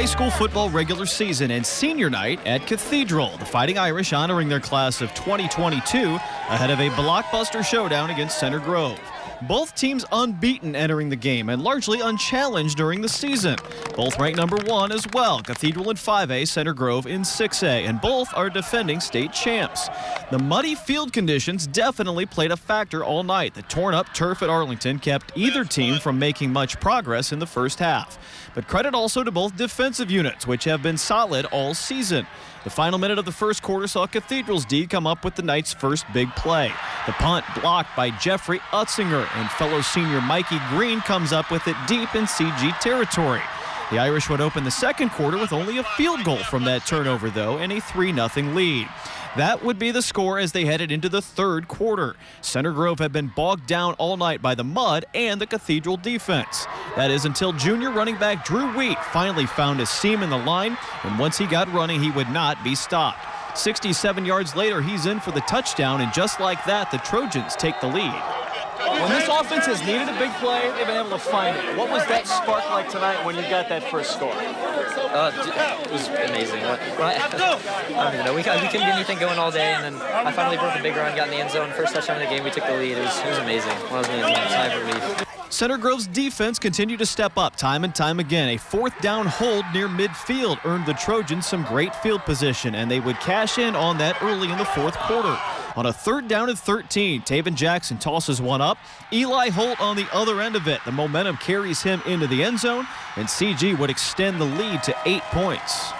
high school football regular season and senior night at Cathedral. The Fighting Irish honoring their class of 2022 ahead of a blockbuster showdown against Center Grove. Both teams unbeaten entering the game and largely unchallenged during the season. Both ranked number 1 as well, Cathedral in 5A, Center Grove in 6A, and both are defending state champs. The muddy field conditions definitely played a factor all night. The torn-up turf at Arlington kept either team from making much progress in the first half. But credit also to both defensive units, which have been solid all season. The final minute of the first quarter saw Cathedral's D come up with the night's first big play. The punt blocked by Jeffrey Utzinger, and fellow senior Mikey Green comes up with it deep in CG territory. The Irish would open the second quarter with only a field goal from that turnover, though, and a 3-0 lead. That would be the score as they headed into the third quarter. Center Grove had been bogged down all night by the mud and the Cathedral defense. That is until junior running back Drew Wheat finally found a seam in the line, and once he got running, he would not be stopped. 67 yards later, he's in for the touchdown, and just like that, the Trojans take the lead. When this offense has needed a big play, they've been able to find it. What was that spark like tonight when you got that first score? It was amazing. I don't even know. We couldn't get anything going all day, and then I finally broke a big run, got in the end zone. First touchdown of the game, we took the lead. It was amazing. When I was in the end zone, sigh of relief. Center Grove's defense continued to step up time and time again. A fourth down hold near midfield earned the Trojans some great field position, and they would cash in on that early in the fourth quarter. On a 3rd down and 13, Taven Jackson tosses one up. Eli Holt on the other end of it. The momentum carries him into the end zone, and CG would extend the lead to 8 points.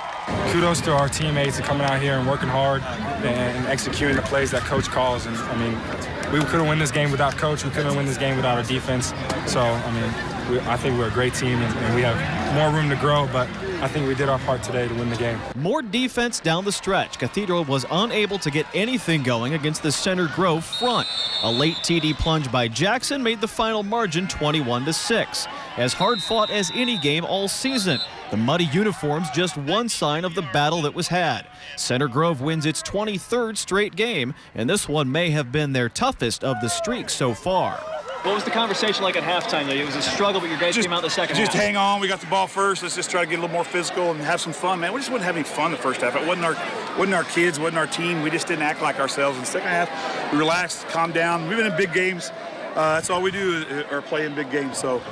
Kudos to our teammates for coming out here and working hard and executing the plays that Coach calls. And I mean, we couldn't win this game without Coach. We couldn't win this game without our defense. So, I mean, I think we're a great team, and we have more room to grow, but I think we did our part today to win the game. More defense down the stretch. Cathedral was unable to get anything going against the Center Grove front. A late TD plunge by Jackson made the final margin 21-6. As hard-fought as any game all season. The muddy uniforms just one sign of the battle that was had. Center Grove wins its 23rd straight game, and this one may have been their toughest of the streak so far. What was the conversation like at halftime? It was a struggle, but your guys came out the second half. Just hang on. We got the ball first. Let's just try to get a little more physical and have some fun, man. We just wasn't having fun the first half. It wasn't our kids, wasn't our team. We just didn't act like ourselves. In the second half, we relaxed, calmed down. We've been in big games. That's all we do, are play in big games. So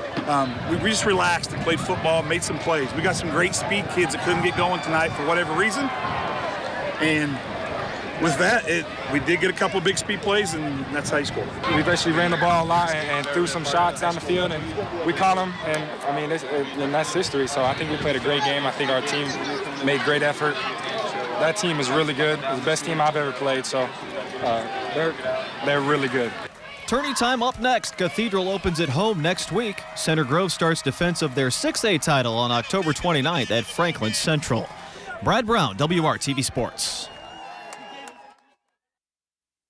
we just relaxed and played football, made some plays. We got some great speed kids that couldn't get going tonight for whatever reason. And with that, we did get a couple of big speed plays, and that's how you score. We basically ran the ball a lot and threw some shots down the field, and we caught them. And, I mean, and that's history. So I think we played a great game. I think our team made great effort. That team is really good. It's the best team I've ever played. So they're really good. Tourney time up next. Cathedral opens at home next week. Center Grove starts defense of their 6A title on October 29th at Franklin Central. Brad Brown, WRTV Sports.